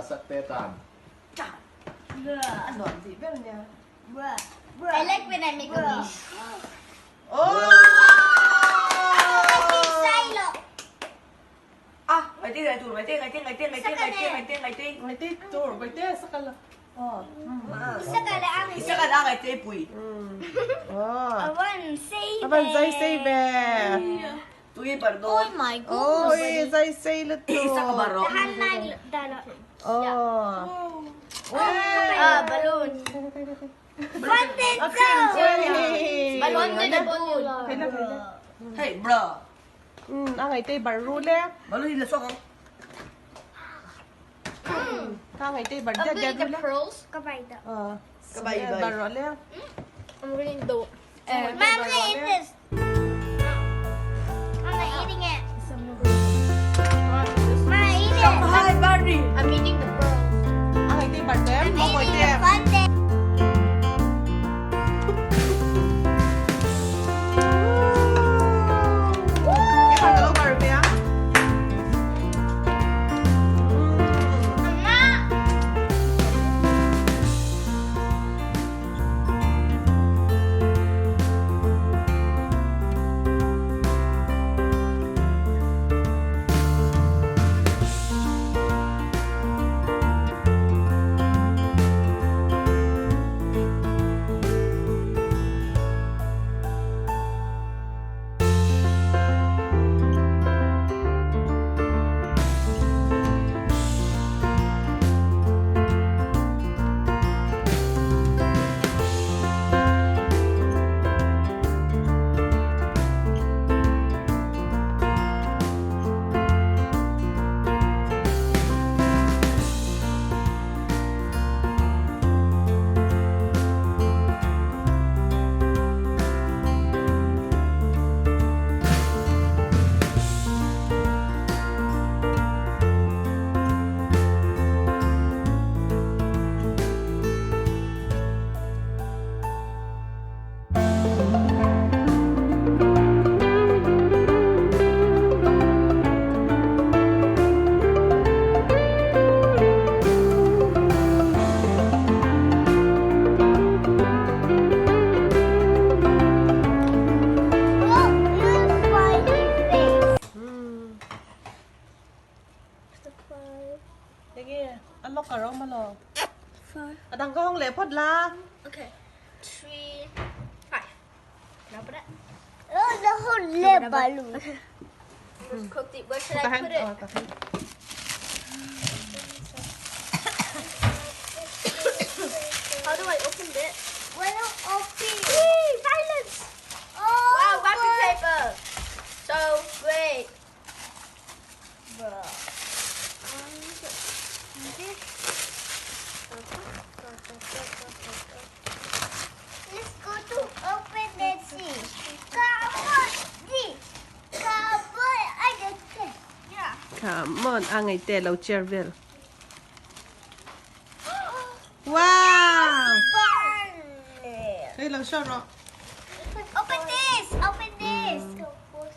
setetan. Ano ang tibel niya? I like when I make a wish. Oh! Ah, Angaihteii tur, Angaihteii. Angaihteii tur, Angaihteii sakala. Oh, Isa ka lang. isa ka na Angaihteii puy. Oh. Awan, save Aban, zay save. Tuy pardon. Oh my goodness. Ôi, zay say lật Isa ka baro. Dahan na dala. Oh. Balloon. Fountain Hey. Balloon to the balloon. Hey, bro. Angaihteii baru le. Malo nila sok. Angaihteii bar I'm dia doing dia the le. pearls. Kabay da. Kabay, bay. Baru le. I'm reading the. Mom, I'm gonna eat this. I'm not eating it. Mom, eat it. Hi, Barney. I'm eating the pearls. Angaihteii bar dem, I'm mo mo eating the dem. fountain. Cái thằng bar be. Sige, unlock ka raw malo. 4. Adang ka hong lepod la. Okay. 3, 5. Now put it. Oh, the whole balloon. Let's cook it. Where should I Tahan. put it? Oh, tahan. How do I open it? Well, open. Yay, violence. Oh, wow, wrapping paper. So great. Let's go to open and see. Cardboard. Cardboard. I just it. Yeah. Come on, Angaihteii lau chervel. Wow! Hey, lau shot ro. Open this. Open this.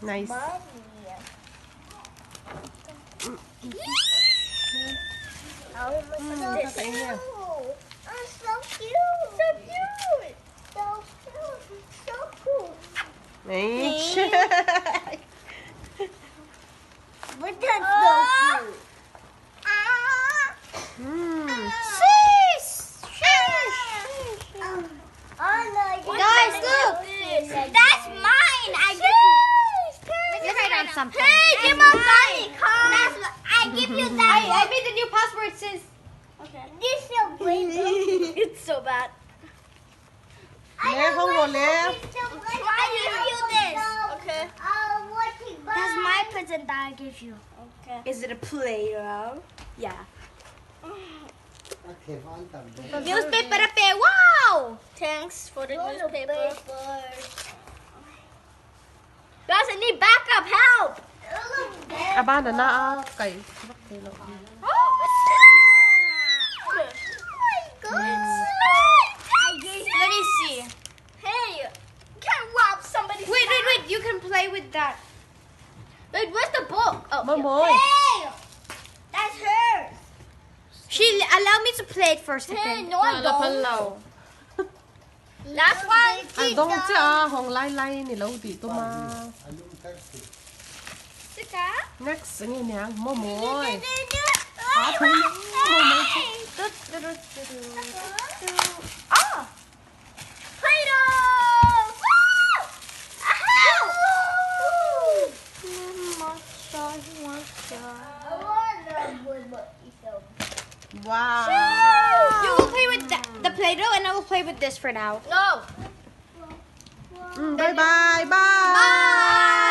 Nice. Kakain niya. Oh, so cute. So cute. So cute. So cool. Nice. But that's so cute. Sheesh. Sheesh. Oh no. Guys, look. That's mine. I give you. Let's write on something. Hey, give me money. I give you that. I made the new password, sis. Okay. This is so great. It's so bad. Le hong ro le. I give you this. Okay. That's my present that I give you. Okay. Is it a playground? Yeah. Newspaper repair. Wow! Thanks for the newspaper. Guys, I need backup help. Aba na na kay. Oh my God. Let me see. Hey, you can't rob somebody's Wait. You can play with that. Wait, where's the book? Oh, Mamoy. Hey! That's hers. She allow me to play it for a second. No, I don't. Last one. Anh đông chứ à, hồng lai lai này lâu thì tôi mà. Next, nghe nè, mò mồi. À, thôi, mò mồi. Oh! Play-Doh! Wow. You will play with the Play-Doh and I will play with this for now. No. Bye bye. Bye. Bye!